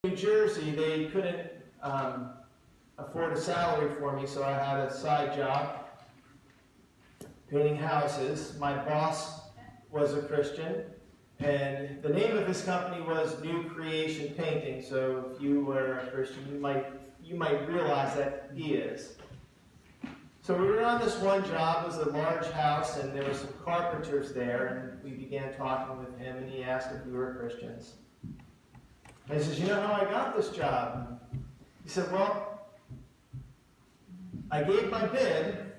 New Jersey, they couldn't afford a salary for me, so I had a side job painting houses. My boss was a Christian, and the name of his company was New Creation Painting. So if you were a Christian, you might realize that he is. So we were on this one job. It was a large house, and there were some carpenters there, and we began talking with him, and he asked if we were Christians. And he says, "You know how I got this job?" He said, "Well, I gave my bid,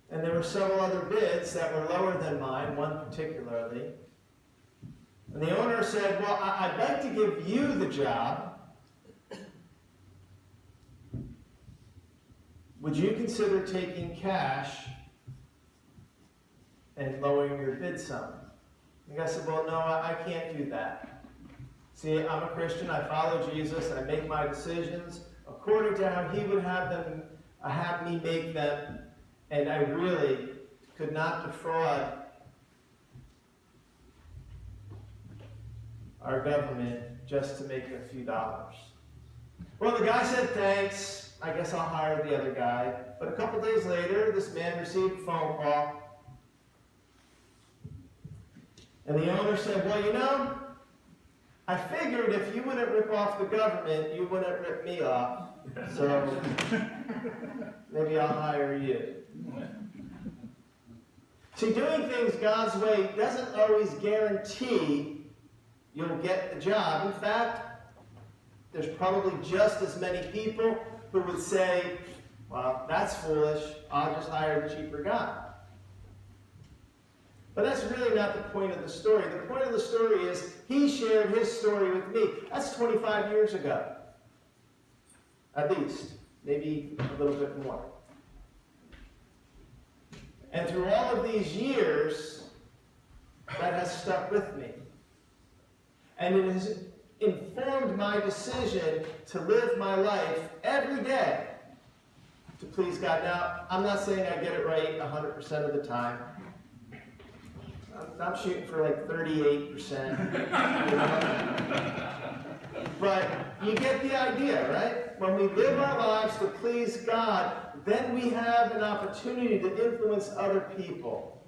and there were several other bids that were lower than mine, one particularly. And the owner said, well, I'd like to give you the job. Would you consider taking cash and lowering your bid some?" The guy said, "Well, no, I can't do that. See, I'm a Christian, I follow Jesus, I make my decisions according to how he would have me make them, and I really could not defraud our government just to make a few dollars." Well, the guy said, "Thanks, I guess I'll hire the other guy." But a couple days later, this man received a phone call. And the owner said, "Well, you know, I figured if you wouldn't rip off the government, you wouldn't rip me off. So maybe I'll hire you." See, doing things God's way doesn't always guarantee you'll get the job. In fact, there's probably just as many people who would say, "Well, that's foolish. I'll just hire the cheaper guy." But that's really not the point of the story. The point of the story is he shared his story with me. That's 25 years ago. At least. Maybe a little bit more. And through all of these years, that has stuck with me. And it has informed my decision to live my life every day to please God. Now, I'm not saying I get it right 100% of the time. I'm shooting for like 38%. But you get the idea, right? When we live our lives to please God, then we have an opportunity to influence other people.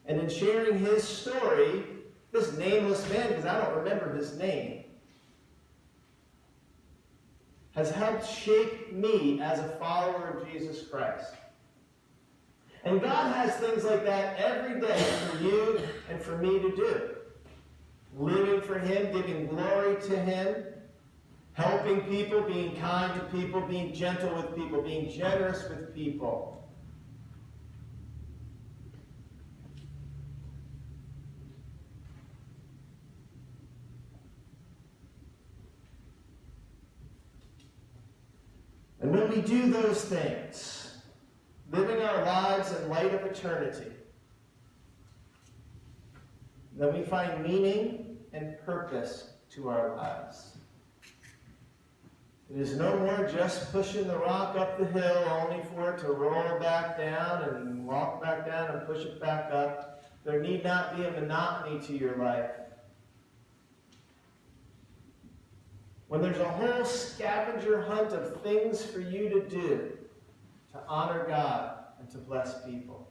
And in sharing his story, this nameless man, because I don't remember his name, has helped shape me as a follower of Jesus Christ. And God has things like that every day for you and for me to do. Living for him, giving glory to him, helping people, being kind to people, being gentle with people, being generous with people. And when we do those things, living our lives in light of eternity, then we find meaning and purpose to our lives. It is no more just pushing the rock up the hill only for it to roll back down and walk back down and push it back up. There need not be a monotony to your life. When there's a whole scavenger hunt of things for you to do, to honor God and to bless people.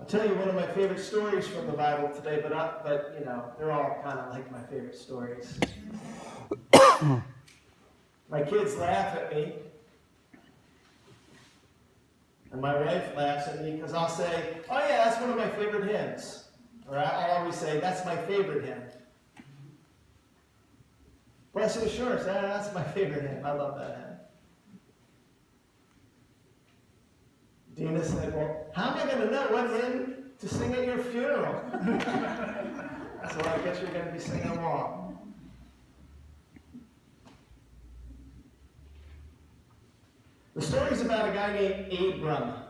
I'll tell you one of my favorite stories from the Bible today, but you know, they're all kind of like my favorite stories. My kids laugh at me, and my wife laughs at me because I'll say, "Oh yeah, that's one of my favorite hymns." Or I'll always say, "That's my favorite hymn." Blessed Assurance, that's my favorite hymn. I love that hymn. Dina said, "Well, how am I going to know what hymn to sing at your funeral?" So I guess you're going to be singing along. The story's about a guy named Abram.